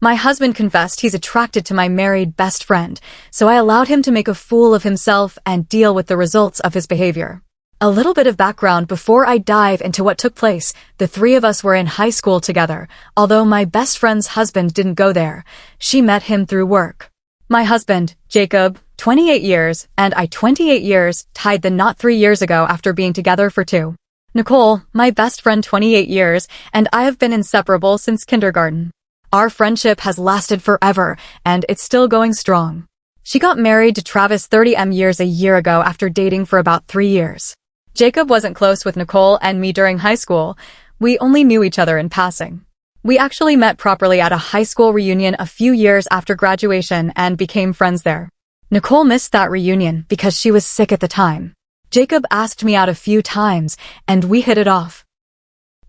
My husband confessed he's attracted to my married best friend, so I allowed him to make a fool of himself and deal with the results of his behavior. A little bit of background before I dive into what took place. The three of us were in high school together, although my best friend's husband didn't go there. She met him through work. My husband, Jacob, 28 years, and I 28 years, tied the knot 3 years ago after being together for 2. Nicole, my best friend 28 years, and I have been inseparable since kindergarten. Our friendship has lasted forever, and it's still going strong. She got married to Travis 30 years a year ago after dating for about 3 years. Jacob wasn't close with Nicole and me during high school. We only knew each other in passing. We actually met properly at a high school reunion a few years after graduation and became friends there. Nicole missed that reunion because she was sick at the time. Jacob asked me out a few times, and we hit it off.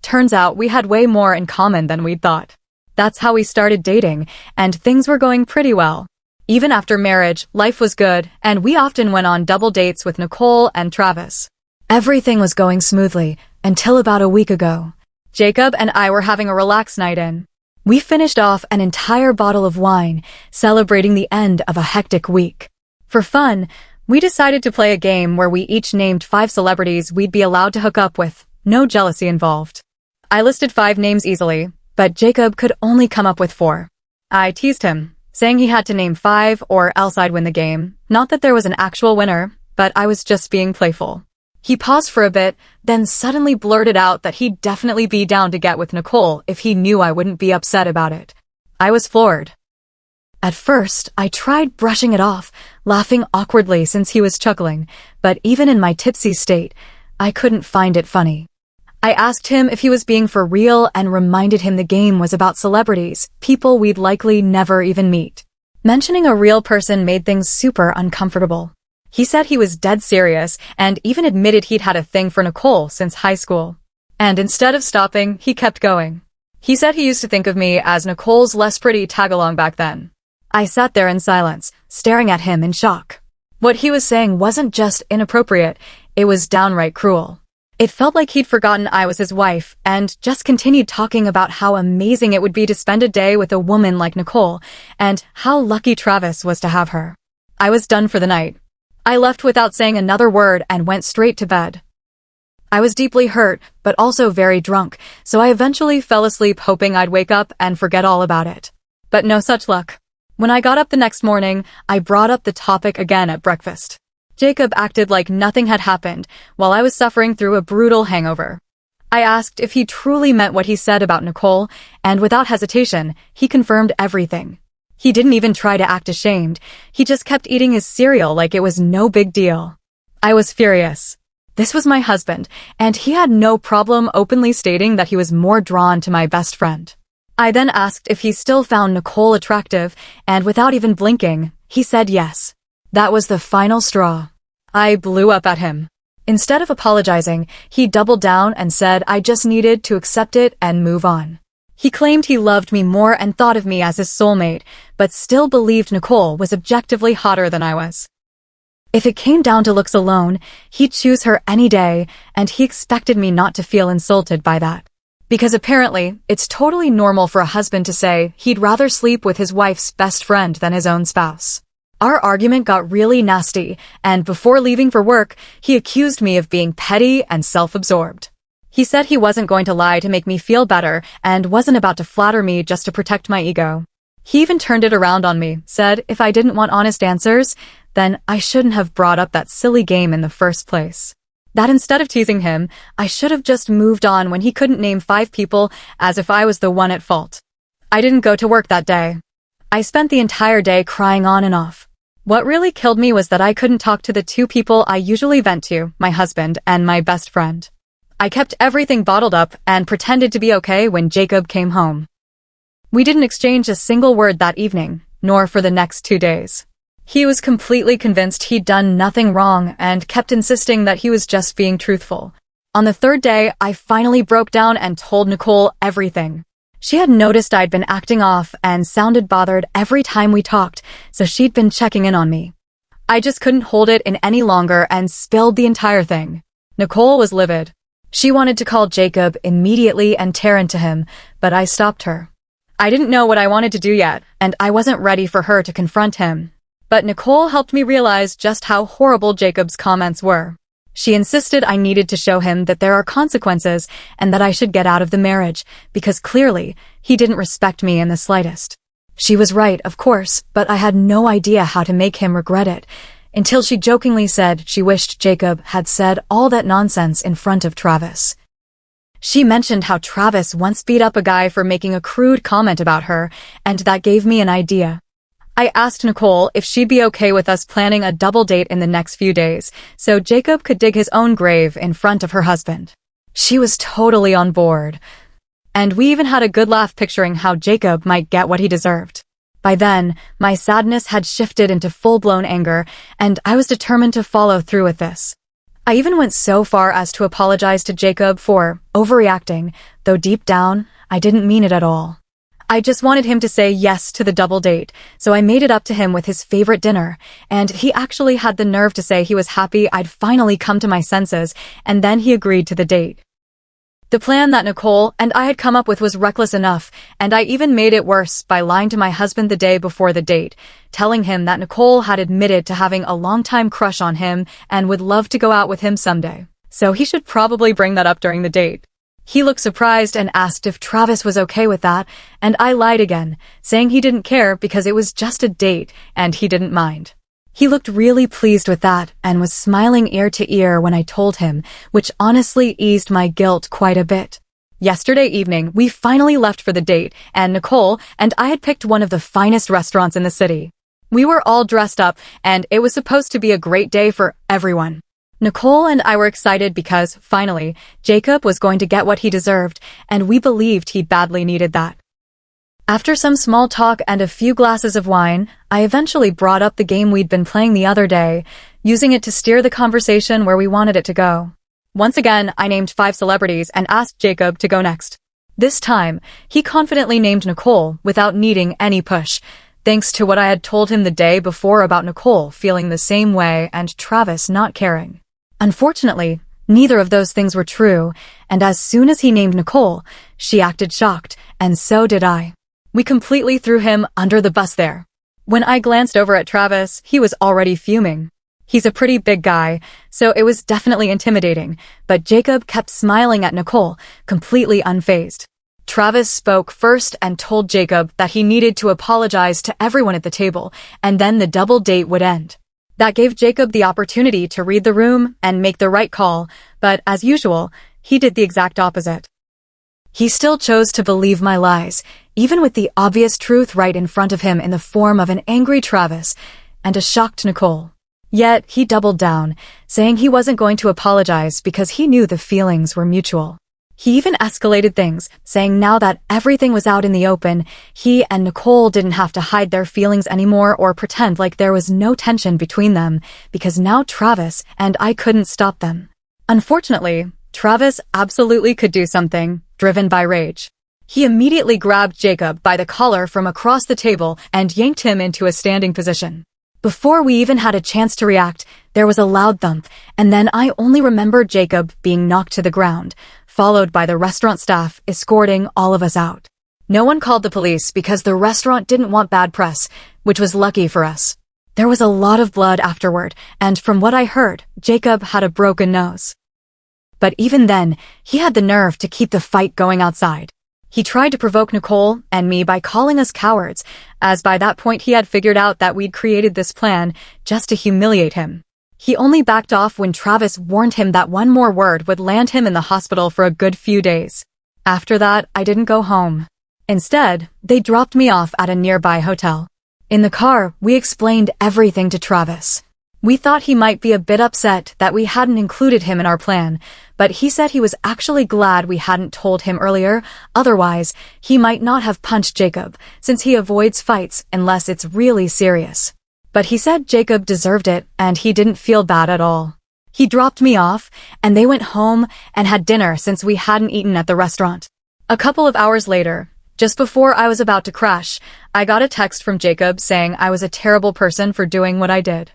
Turns out we had way more in common than we'd thought. That's how we started dating, and things were going pretty well. Even after marriage, life was good, and we often went on double dates with Nicole and Travis. Everything was going smoothly, until about a week ago. Jacob and I were having a relaxed night in. We finished off an entire bottle of wine, celebrating the end of a hectic week. For fun, we decided to play a game where we each named 5 celebrities we'd be allowed to hook up with, no jealousy involved. I listed 5 names easily, but Jacob could only come up with 4. I teased him, saying he had to name 5 or else I'd win the game. Not that there was an actual winner, but I was just being playful. He paused for a bit, then suddenly blurted out that he'd definitely be down to get with Nicole if he knew I wouldn't be upset about it. I was floored. At first, I tried brushing it off, laughing awkwardly since he was chuckling, but even in my tipsy state, I couldn't find it funny. I asked him if he was being for real and reminded him the game was about celebrities, people we'd likely never even meet. Mentioning a real person made things super uncomfortable. He said he was dead serious and even admitted he'd had a thing for Nicole since high school. And instead of stopping, he kept going. He said he used to think of me as Nicole's less pretty tag-along back then. I sat there in silence, staring at him in shock. What he was saying wasn't just inappropriate, it was downright cruel. It felt like he'd forgotten I was his wife and just continued talking about how amazing it would be to spend a day with a woman like Nicole and how lucky Travis was to have her. I was done for the night. I left without saying another word and went straight to bed. I was deeply hurt, but also very drunk, so I eventually fell asleep hoping I'd wake up and forget all about it. But no such luck. When I got up the next morning, I brought up the topic again at breakfast. Jacob acted like nothing had happened while I was suffering through a brutal hangover. I asked if he truly meant what he said about Nicole, and without hesitation, he confirmed everything. He didn't even try to act ashamed. He just kept eating his cereal like it was no big deal. I was furious. This was my husband, and he had no problem openly stating that he was more drawn to my best friend. I then asked if he still found Nicole attractive, and without even blinking, he said yes. That was the final straw. I blew up at him. Instead of apologizing, he doubled down and said I just needed to accept it and move on. He claimed he loved me more and thought of me as his soulmate, but still believed Nicole was objectively hotter than I was. If it came down to looks alone, he'd choose her any day, and he expected me not to feel insulted by that. Because apparently, it's totally normal for a husband to say he'd rather sleep with his wife's best friend than his own spouse. Our argument got really nasty, and before leaving for work, he accused me of being petty and self-absorbed. He said he wasn't going to lie to make me feel better and wasn't about to flatter me just to protect my ego. He even turned it around on me, said if I didn't want honest answers, then I shouldn't have brought up that silly game in the first place. That instead of teasing him, I should have just moved on when he couldn't name 5 people as if I was the one at fault. I didn't go to work that day. I spent the entire day crying on and off. What really killed me was that I couldn't talk to the 2 people I usually vent to, my husband and my best friend. I kept everything bottled up and pretended to be okay when Jacob came home. We didn't exchange a single word that evening, nor for the next 2 days. He was completely convinced he'd done nothing wrong and kept insisting that he was just being truthful. On the 3rd day, I finally broke down and told Nicole everything. She had noticed I'd been acting off and sounded bothered every time we talked, so she'd been checking in on me. I just couldn't hold it in any longer and spilled the entire thing. Nicole was livid. She wanted to call Jacob immediately and tear into him, but I stopped her. I didn't know what I wanted to do yet, and I wasn't ready for her to confront him. But Nicole helped me realize just how horrible Jacob's comments were. She insisted I needed to show him that there are consequences and that I should get out of the marriage, because clearly, he didn't respect me in the slightest. She was right, of course, but I had no idea how to make him regret it, until she jokingly said she wished Jacob had said all that nonsense in front of Travis. She mentioned how Travis once beat up a guy for making a crude comment about her, and that gave me an idea. I asked Nicole if she'd be okay with us planning a double date in the next few days, so Jacob could dig his own grave in front of her husband. She was totally on board. And we even had a good laugh picturing how Jacob might get what he deserved. By then, my sadness had shifted into full-blown anger, and I was determined to follow through with this. I even went so far as to apologize to Jacob for overreacting, though deep down, I didn't mean it at all. I just wanted him to say yes to the double date, so I made it up to him with his favorite dinner, and he actually had the nerve to say he was happy I'd finally come to my senses, and then he agreed to the date. The plan that Nicole and I had come up with was reckless enough, and I even made it worse by lying to my husband the day before the date, telling him that Nicole had admitted to having a long-time crush on him and would love to go out with him someday, so he should probably bring that up during the date. He looked surprised and asked if Travis was okay with that, and I lied again, saying he didn't care because it was just a date and he didn't mind. He looked really pleased with that and was smiling ear to ear when I told him, which honestly eased my guilt quite a bit. Yesterday evening, we finally left for the date, and Nicole and I had picked one of the finest restaurants in the city. We were all dressed up, and it was supposed to be a great day for everyone. Nicole and I were excited because, finally, Jacob was going to get what he deserved, and we believed he badly needed that. After some small talk and a few glasses of wine, I eventually brought up the game we'd been playing the other day, using it to steer the conversation where we wanted it to go. Once again, I named 5 celebrities and asked Jacob to go next. This time, he confidently named Nicole without needing any push, thanks to what I had told him the day before about Nicole feeling the same way and Travis not caring. Unfortunately, neither of those things were true, and as soon as he named Nicole, she acted shocked, and so did I. We completely threw him under the bus there. When I glanced over at Travis, he was already fuming. He's a pretty big guy, so it was definitely intimidating, but Jacob kept smiling at Nicole, completely unfazed. Travis spoke first and told Jacob that he needed to apologize to everyone at the table, and then the double date would end. That gave Jacob the opportunity to read the room and make the right call, but as usual, he did the exact opposite. He still chose to believe my lies, even with the obvious truth right in front of him in the form of an angry Travis and a shocked Nicole. Yet, he doubled down, saying he wasn't going to apologize because he knew the feelings were mutual. He even escalated things, saying now that everything was out in the open, he and Nicole didn't have to hide their feelings anymore or pretend like there was no tension between them, because now Travis and I couldn't stop them. Unfortunately, Travis absolutely could do something, driven by rage. He immediately grabbed Jacob by the collar from across the table and yanked him into a standing position. Before we even had a chance to react, there was a loud thump, and then I only remembered Jacob being knocked to the ground, followed by the restaurant staff escorting all of us out. No one called the police because the restaurant didn't want bad press, which was lucky for us. There was a lot of blood afterward, and from what I heard, Jacob had a broken nose. But even then, he had the nerve to keep the fight going outside. He tried to provoke Nicole and me by calling us cowards, as by that point he had figured out that we'd created this plan just to humiliate him. He only backed off when Travis warned him that one more word would land him in the hospital for a good few days. After that, I didn't go home. Instead, they dropped me off at a nearby hotel. In the car, we explained everything to Travis. We thought he might be a bit upset that we hadn't included him in our plan, but he said he was actually glad we hadn't told him earlier, otherwise, he might not have punched Jacob, since he avoids fights unless it's really serious. But he said Jacob deserved it, and he didn't feel bad at all. He dropped me off, and they went home and had dinner since we hadn't eaten at the restaurant. A couple of hours later, just before I was about to crash, I got a text from Jacob saying I was a terrible person for doing what I did.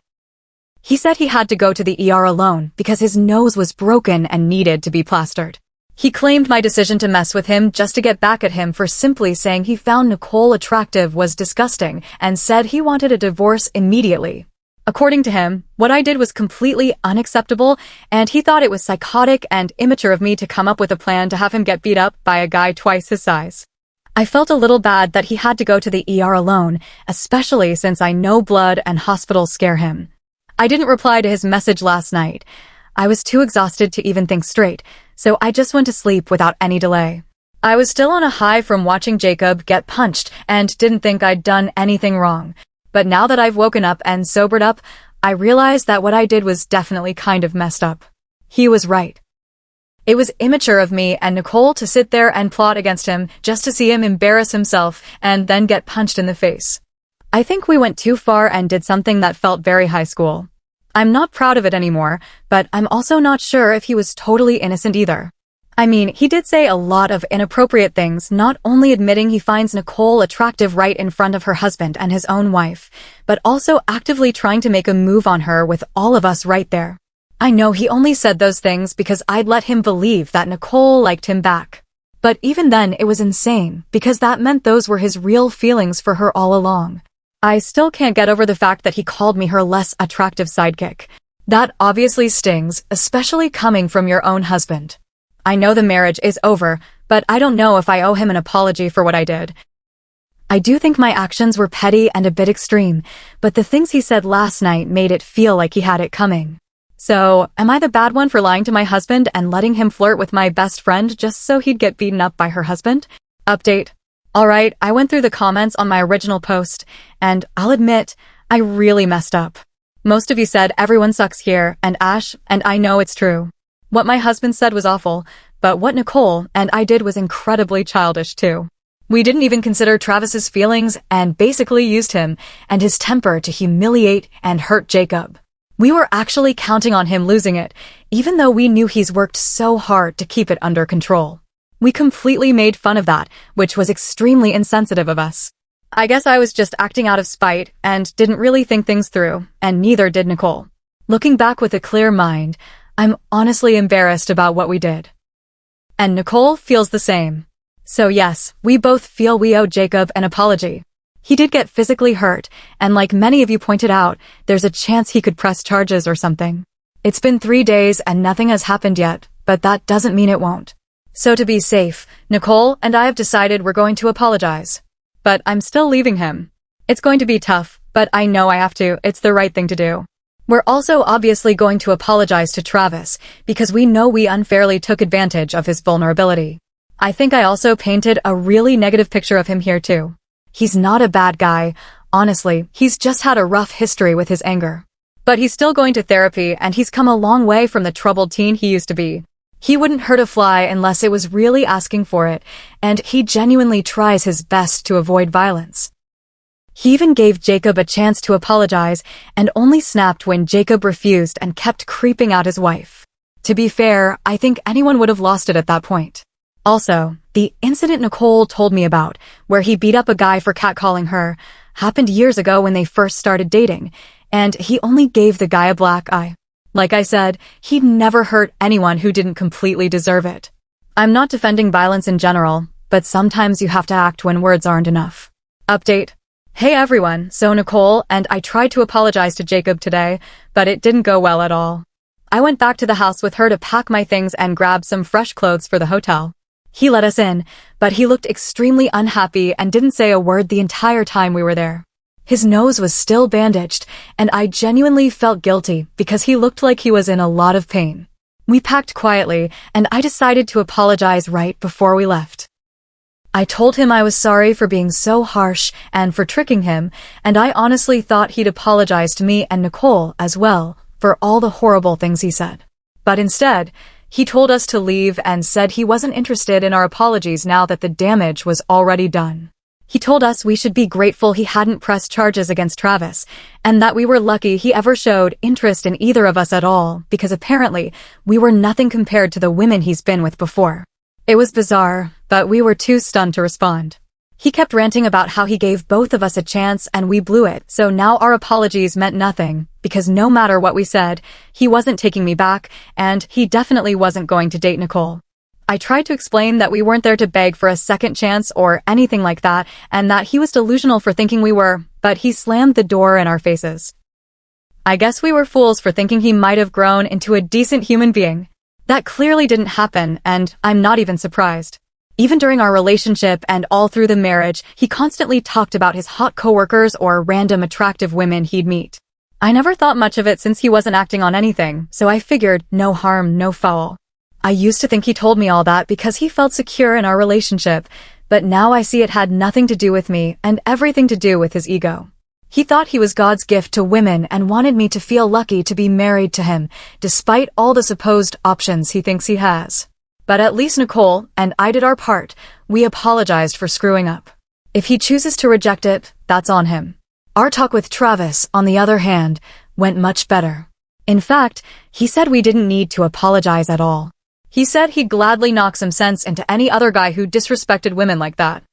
He said he had to go to the ER alone because his nose was broken and needed to be plastered. He claimed my decision to mess with him just to get back at him for simply saying he found Nicole attractive was disgusting and said he wanted a divorce immediately. According to him, what I did was completely unacceptable, and he thought it was psychotic and immature of me to come up with a plan to have him get beat up by a guy twice his size. I felt a little bad that he had to go to the ER alone, especially since I know blood and hospitals scare him. I didn't reply to his message last night. I was too exhausted to even think straight, so I just went to sleep without any delay. I was still on a high from watching Jacob get punched and didn't think I'd done anything wrong. But now that I've woken up and sobered up, I realized that what I did was definitely kind of messed up. He was right. It was immature of me and Nicole to sit there and plot against him just to see him embarrass himself and then get punched in the face. I think we went too far and did something that felt very high school. I'm not proud of it anymore, but I'm also not sure if he was totally innocent either. I mean, he did say a lot of inappropriate things, not only admitting he finds Nicole attractive right in front of her husband and his own wife, but also actively trying to make a move on her with all of us right there. I know he only said those things because I'd let him believe that Nicole liked him back. But even then, it was insane, because that meant those were his real feelings for her all along. I still can't get over the fact that he called me her less attractive sidekick. That obviously stings, especially coming from your own husband. I know the marriage is over, but I don't know if I owe him an apology for what I did. I do think my actions were petty and a bit extreme, but the things he said last night made it feel like he had it coming. So, am I the bad one for lying to my husband and letting him flirt with my best friend just so he'd get beaten up by her husband? Update. Alright, I went through the comments on my original post, and I'll admit, I really messed up. Most of you said everyone sucks here, and Ash, and I know it's true. What my husband said was awful, but what Nicole and I did was incredibly childish too. We didn't even consider Travis's feelings and basically used him and his temper to humiliate and hurt Jacob. We were actually counting on him losing it, even though we knew he's worked so hard to keep it under control. We completely made fun of that, which was extremely insensitive of us. I guess I was just acting out of spite and didn't really think things through, and neither did Nicole. Looking back with a clear mind, I'm honestly embarrassed about what we did. And Nicole feels the same. So yes, we both feel we owe Jacob an apology. He did get physically hurt, and like many of you pointed out, there's a chance he could press charges or something. It's been 3 days and nothing has happened yet, but that doesn't mean it won't. So to be safe, Nicole and I have decided we're going to apologize. But I'm still leaving him. It's going to be tough, but I know I have to. It's the right thing to do. We're also obviously going to apologize to Travis, because we know we unfairly took advantage of his vulnerability. I think I also painted a really negative picture of him here too. He's not a bad guy. Honestly, he's just had a rough history with his anger. But he's still going to therapy and he's come a long way from the troubled teen he used to be. He wouldn't hurt a fly unless it was really asking for it, and he genuinely tries his best to avoid violence. He even gave Jacob a chance to apologize and only snapped when Jacob refused and kept creeping out his wife. To be fair, I think anyone would have lost it at that point. Also, the incident Nicole told me about, where he beat up a guy for catcalling her, happened years ago when they first started dating, and he only gave the guy a black eye. Like I said, he'd never hurt anyone who didn't completely deserve it. I'm not defending violence in general, but sometimes you have to act when words aren't enough. Update. Hey everyone, so Nicole and I tried to apologize to Jacob today, but it didn't go well at all. I went back to the house with her to pack my things and grab some fresh clothes for the hotel. He let us in, but he looked extremely unhappy and didn't say a word the entire time we were there. His nose was still bandaged, and I genuinely felt guilty because he looked like he was in a lot of pain. We packed quietly, and I decided to apologize right before we left. I told him I was sorry for being so harsh and for tricking him, and I honestly thought he'd apologize to me and Nicole as well for all the horrible things he said. But instead, he told us to leave and said he wasn't interested in our apologies now that the damage was already done. He told us we should be grateful he hadn't pressed charges against Travis, and that we were lucky he ever showed interest in either of us at all, because apparently we were nothing compared to the women he's been with before. It was bizarre, but we were too stunned to respond. He kept ranting about how he gave both of us a chance and we blew it, so now our apologies meant nothing, because no matter what we said, he wasn't taking me back, and he definitely wasn't going to date Nicole. I tried to explain that we weren't there to beg for a second chance or anything like that, and that he was delusional for thinking we were, but he slammed the door in our faces. I guess we were fools for thinking he might have grown into a decent human being. That clearly didn't happen, and I'm not even surprised. Even during our relationship and all through the marriage, he constantly talked about his hot coworkers or random attractive women he'd meet. I never thought much of it since he wasn't acting on anything, so I figured no harm, no foul. I used to think he told me all that because he felt secure in our relationship, but now I see it had nothing to do with me and everything to do with his ego. He thought he was God's gift to women and wanted me to feel lucky to be married to him, despite all the supposed options he thinks he has. But at least Nicole and I did our part. We apologized for screwing up. If he chooses to reject it, that's on him. Our talk with Travis, on the other hand, went much better. In fact, he said we didn't need to apologize at all. He said he'd gladly knock some sense into any other guy who disrespected women like that.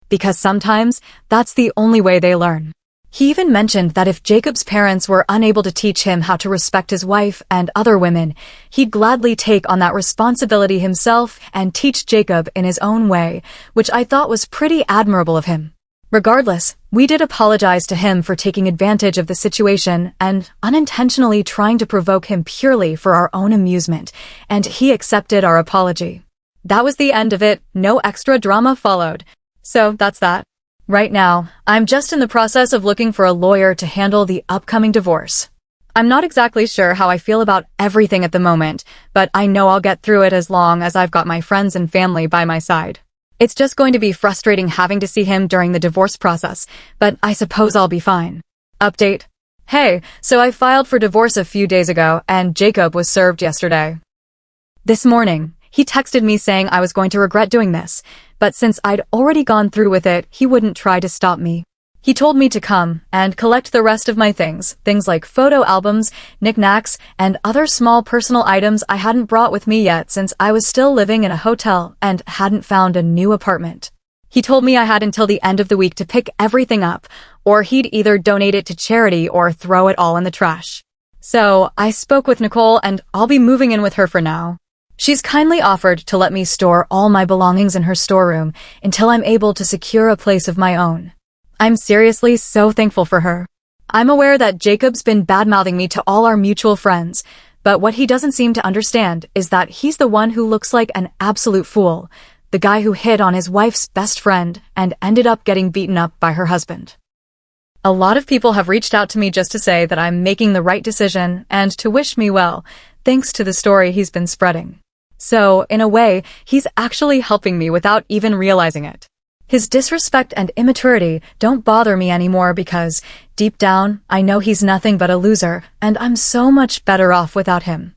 Because sometimes, that's the only way they learn. He even mentioned that if Jacob's parents were unable to teach him how to respect his wife and other women, he'd gladly take on that responsibility himself and teach Jacob in his own way, which I thought was pretty admirable of him. Regardless, we did apologize to him for taking advantage of the situation and unintentionally trying to provoke him purely for our own amusement, and he accepted our apology. That was the end of it. No extra drama followed. So that's that. Right now, I'm just in the process of looking for a lawyer to handle the upcoming divorce. I'm not exactly sure how I feel about everything at the moment, but I know I'll get through it as long as I've got my friends and family by my side. It's just going to be frustrating having to see him during the divorce process, but I suppose I'll be fine. Update. Hey, so I filed for divorce a few days ago, and Jacob was served yesterday. This morning, he texted me saying I was going to regret doing this, but since I'd already gone through with it, he wouldn't try to stop me. He told me to come and collect the rest of my things like photo albums, knickknacks, and other small personal items I hadn't brought with me yet since I was still living in a hotel and hadn't found a new apartment. He told me I had until the end of the week to pick everything up, or he'd either donate it to charity or throw it all in the trash. So I spoke with Nicole and I'll be moving in with her for now. She's kindly offered to let me store all my belongings in her storeroom until I'm able to secure a place of my own. I'm seriously so thankful for her. I'm aware that Jacob's been bad-mouthing me to all our mutual friends, but what he doesn't seem to understand is that he's the one who looks like an absolute fool, the guy who hit on his wife's best friend and ended up getting beaten up by her husband. A lot of people have reached out to me just to say that I'm making the right decision and to wish me well, thanks to the story he's been spreading. So, in a way, he's actually helping me without even realizing it. His disrespect and immaturity don't bother me anymore because, deep down, I know he's nothing but a loser, and I'm so much better off without him.